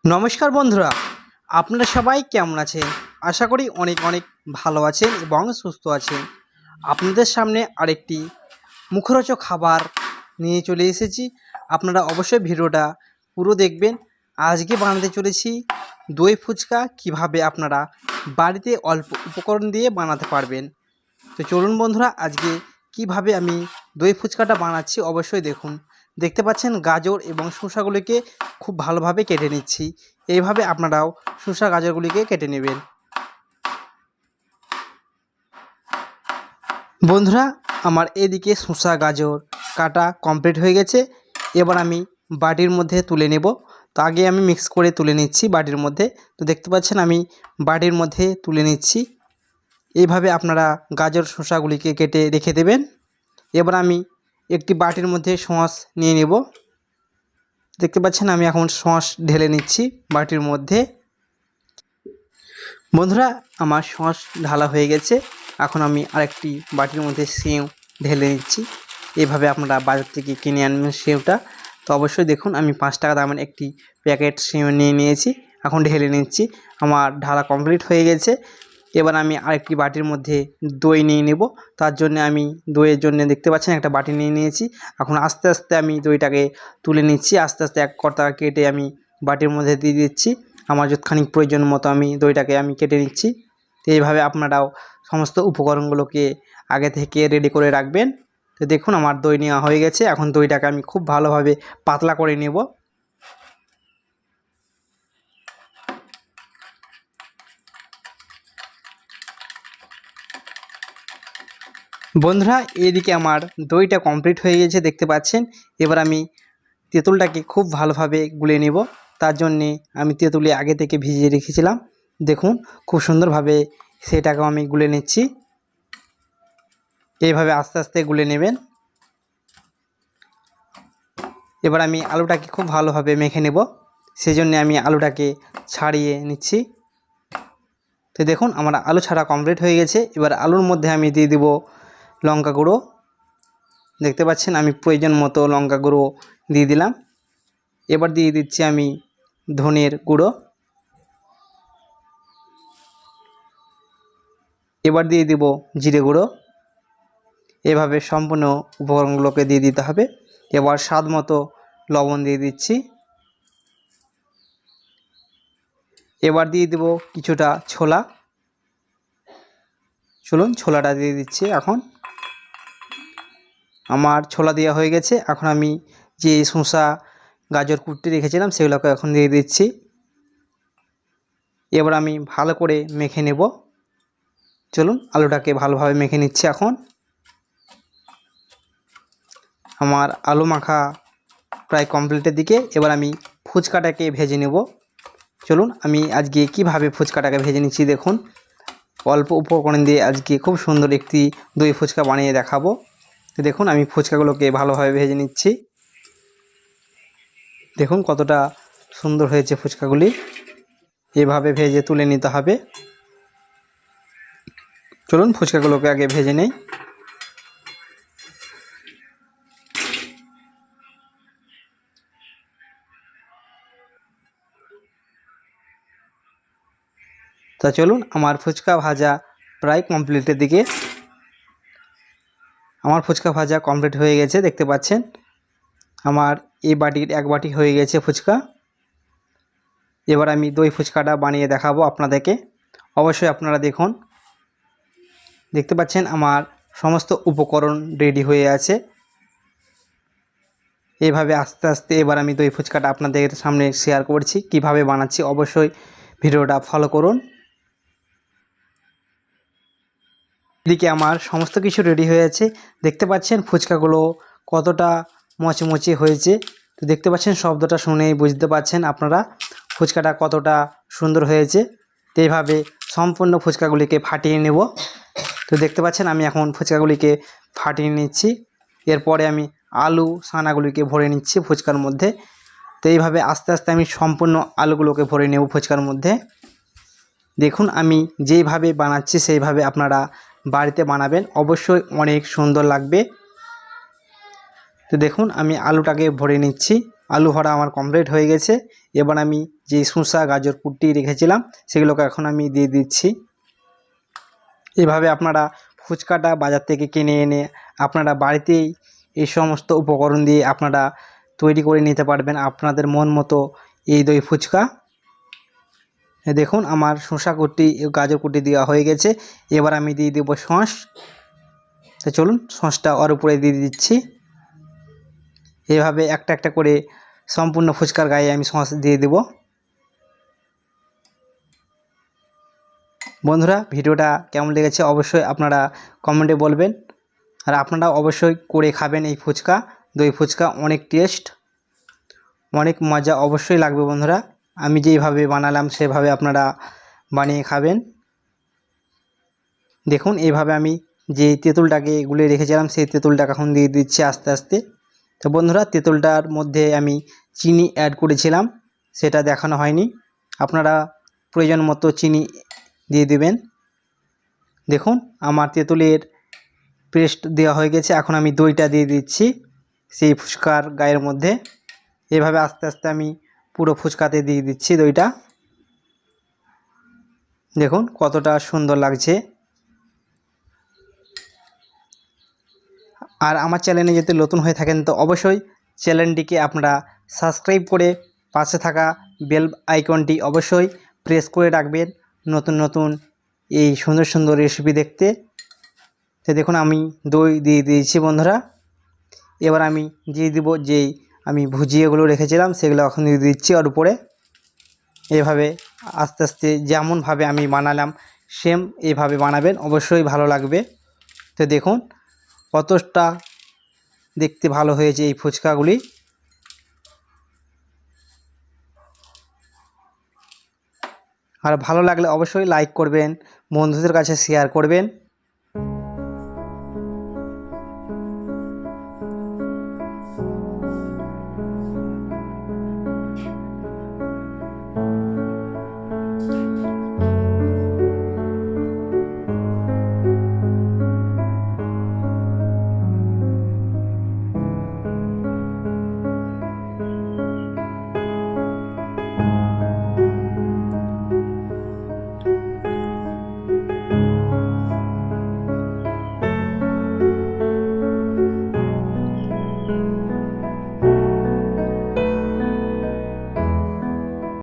নমস্কার বন্ধুরা, আপনারা সবাই কেমন আছেন? আশা করি অনেক অনেক ভালো আছেন এবং সুস্থ আছেন। আপনাদের সামনে আরেকটি মুখরোচক খাবার নিয়ে চলে এসেছি। আপনারা অবশ্যই ভিডিওটা পুরো দেখবেন। আজকে বানাতে চলেছি দই ফুচকা, কিভাবে আপনারা বাড়িতে অল্প উপকরণ দিয়ে বানাতে পারবেন। তো চলুন বন্ধুরা, আজকে কিভাবে আমি দই ফুচকাটা বানাচ্ছি অবশ্যই দেখুন। দেখতে পাচ্ছেন গাজর এবং শসাগুলিকে খুব ভালোভাবে কেটে নিচ্ছি। এইভাবে আপনারাও শসা গাজরগুলিকে কেটে নেবেন। বন্ধুরা, আমার এদিকে শসা গাজর কাটা কমপ্লিট হয়ে গেছে। এবার আমি বাটির মধ্যে তুলে নেব। তো আগে আমি মিক্স করে তুলে নিচ্ছি বাটির মধ্যে। তো দেখতে পাচ্ছেন আমি বাটির মধ্যে তুলে নিচ্ছি। এইভাবে আপনারা গাজর শসাগুলিকে কেটে রেখে দেবেন। এবার আমি একটি বাটির মধ্যে সস নিয়ে নেব। দেখতে পাচ্ছেন আমি এখন সস ঢেলে নিচ্ছি বাটির মধ্যে। বন্ধুরা, আমার সস ঢালা হয়ে গেছে। এখন আমি আরেকটি বাটির মধ্যে সেও ঢেলে নিচ্ছি। এভাবে আপনারা বাজার থেকে কিনে আনবেন সেওটা। তো অবশ্যই দেখুন, আমি 5 টাকা দামের একটি প্যাকেট সেও নিয়ে নিয়েছি। এখন ঢেলে নিচ্ছি। আমার ঢালা কমপ্লিট হয়ে গেছে। এবার আমি আরেকটি বাটির মধ্যে দই নিয়ে নেব। তার জন্য আমি দইয়ের জন্য দেখতে পাচ্ছেন একটা বাটি নিয়ে নিয়েছি। এখন আস্তে আস্তে আমি দইটাকে তুলে নিচ্ছি। আস্তে আস্তে এক কর্তা কেটে আমি বাটির মধ্যে দিয়ে দিচ্ছি। আমার যতখানি প্রয়োজন মতো আমি দইটাকে কেটে নিচ্ছি। তো এইভাবে আপনারাও সমস্ত উপকরণগুলোকে আগে থেকে রেডি করে রাখবেন। তো দেখুন, আমার দই নেওয়া হয়ে গেছে। এখন দইটাকে আমি খুব ভালোভাবে পাতলা করে নেব। বন্ধুরা, এদিকে আমার দইটা কমপ্লিট হয়ে গেছে দেখতে পাচ্ছেন। এবার আমি তেঁতুলটাকে খুব ভালোভাবে গুলে নেব। তার জন্যে আমি তেঁতুলে আগে থেকে ভিজিয়ে রেখেছিলাম। দেখুন, খুব সুন্দরভাবে সেটাকেও আমি গুলে নিচ্ছি। এইভাবে আস্তে আস্তে গুলে নেবেন। এবার আমি আলুটাকে খুব ভালোভাবে মেখে নেব। সেজন্য আমি আলুটাকে ছাড়িয়ে নিচ্ছি। তো দেখুন, আমার আলু ছাড়া কমপ্লিট হয়ে গেছে। এবার আলুর মধ্যে আমি দিয়ে দেব লঙ্কা গুঁড়ো। দেখতে পাচ্ছেন আমি প্রয়োজন মতো লঙ্কা গুঁড়ো দিয়ে দিলাম। এবার দিয়ে দিচ্ছি আমি ধনের গুঁড়ো। এবার দিয়ে দেব জিরে গুঁড়ো। এভাবে সম্পূর্ণ উপকরণগুলোকে দিয়ে দিতে হবে। এবার স্বাদ মতো লবণ দিয়ে দিচ্ছি। এবার দিয়ে দেব কিছুটা ছোলা। চলুন, ছোলাটা দিয়ে দিচ্ছি। এখন আমার ছোলা দেওয়া হয়ে গেছে। এখন আমি যে শসা গাজর কুটতে রেখেছিলাম সেগুলোকে এখন দিয়ে দিচ্ছি। এবার আমি ভালো করে মেখে নেব। চলুন, আলুটাকে ভালোভাবে মেখে নিচ্ছি। এখন আমার আলু মাখা প্রায় কমপ্লিটের দিকে। এবার আমি ফুচকাটাকে ভেজে নেব। চলুন, আমি আজকে কিভাবে ফুচকাটাকে ভেজে নিচ্ছি দেখুন। অল্প উপকরণ দিয়ে আজকে খুব সুন্দর একটি দই ফুচকা বানিয়ে দেখাবো। তো দেখুন, আমি ফুচকাগুলোকে ভালোভাবে ভেজে নিচ্ছি। দেখুন কতটা সুন্দর হয়েছে ফুচকাগুলি। এভাবে ভেজে তুলে নিতে হবে। চলুন, ফুচকাগুলোকে আগে ভেজে নেই। তা চলুন, আমার ফুচকা ভাজা প্রায় কমপ্লিটের দিকে। আমার ফুচকা ভাজা কমপ্লিট হয়ে গেছে দেখতে পাচ্ছেন। আমার এই বাটির এক বাটি হয়ে গেছে ফুচকা। এবার আমি দই ফুচকাটা বানিয়ে দেখাবো আপনাদেরকে। অবশ্যই আপনারা দেখুন। দেখতে পাচ্ছেন আমার সমস্ত উপকরণ রেডি হয়ে আছে। এইভাবে আস্তে আস্তে এবার আমি দই ফুচকাটা আপনাদের সামনে শেয়ার করছি কিভাবে বানাচ্ছি। অবশ্যই ভিডিওটা ফলো করুন। এদিকে আমার সমস্ত কিছু রেডি হয়ে আছে। দেখতে পাচ্ছেন ফুচকাগুলো কতটা মচমচে হয়েছে। তো দেখতে পাচ্ছেন, শব্দটা শুনেই বুঝতে পারছেন আপনারা ফুচকাটা কতটা সুন্দর হয়েছে। তো এইভাবে সম্পূর্ণ ফুচকাগুলিকে ফাটিয়ে নেব। তো দেখতে পাচ্ছেন আমি এখন ফুচকাগুলিকে ফাটিয়ে নিচ্ছি। এরপরে আমি আলু সানাগুলিকে ভরে নিচ্ছি ফুচকার মধ্যে। তো এইভাবে আস্তে আস্তে আমি সম্পূর্ণ আলুগুলোকে ভরে নেব ফুচকার মধ্যে। দেখুন, আমি যেইভাবে বানাচ্ছি সেইভাবে আপনারা বাড়িতে বানাবেন, অবশ্যই অনেক সুন্দর লাগবে। তো দেখুন, আমি আলুটাকে ভরে নিচ্ছি। আলু ভরা আমার কমপ্লিট হয়ে গেছে। এবার আমি যে শসা গাজর কুটি রেখেছিলাম সেগুলোকে এখন আমি দিয়ে দিচ্ছি। এভাবে আপনারা ফুচকাটা বাজার থেকে কিনে এনে আপনারা বাড়িতেই এই সমস্ত উপকরণ দিয়ে আপনারা তৈরি করে নিতে পারবেন আপনাদের মন মতো এই দই ফুচকা। দেখুন আমার শসা কুটি গাজর কুটি দেওয়া হয়ে গেছে। এবার আমি দিয়ে দেবো সস। তো চলুন সসটা ওর উপরে দিয়ে দিচ্ছি। এভাবে একটা একটা করে সম্পূর্ণ ফুচকার গায়ে আমি সস দিয়ে দেব। বন্ধুরা ভিডিওটা কেমন লেগেছে অবশ্যই আপনারা কমেন্টে বলবেন। আর আপনারা অবশ্যই করে খাবেন এই ফুচকা, দই ফুচকা অনেক টেস্ট, অনেক মজা অবশ্যই লাগবে বন্ধুরা। আমি যেইভাবে বানালাম সেভাবে আপনারা বানিয়ে খাবেন। দেখুন এইভাবে আমি যে তেঁতুলটাকে গুলে রেখেছিলাম সেই তেঁতুলটাকে এখন দিয়ে দিচ্ছি আস্তে আস্তে। তো বন্ধুরা তেঁতুলটার মধ্যে আমি চিনি অ্যাড করেছিলাম, সেটা দেখানো হয়নি, আপনারা প্রয়োজন মতো চিনি দিয়ে দেবেন। দেখুন আমার তেঁতুলের পেস্ট দেওয়া হয়ে গেছে। এখন আমি দইটা দিয়ে দিচ্ছি সেই ফুচকার গায়ের মধ্যে। এভাবে আস্তে আস্তে আমি পুরো ফুচকাতে দিয়ে দিচ্ছি দইটা। দেখুন কতটা সুন্দর লাগছে। আর আমার চ্যানেলে যদি নতুন হয়ে থাকেন তো অবশ্যই চ্যানেলটিকে আপনারা সাবস্ক্রাইব করে পাশে থাকা বেল আইকনটি অবশ্যই প্রেস করে রাখবেন নতুন নতুন এই সুন্দর সুন্দর রেসিপি দেখতে। তো দেখুন আমি দই দিয়ে দিয়েছি বন্ধুরা। এবার আমি দিয়ে দিব যেই আমি ভুজিয়াগুলো রেখেছিলাম সেগুলো এখন দিয়ে দিচ্ছি ওর উপরে। এভাবে আস্তে আস্তে যেমনভাবে আমি বানালাম সেম এইভাবে বানাবেন, অবশ্যই ভালো লাগবে। তো দেখুন কতটা দেখতে ভালো হয়েছে এই ফুচকাগুলি। আর ভালো লাগলে অবশ্যই লাইক করবেন, বন্ধুদের কাছে শেয়ার করবেন।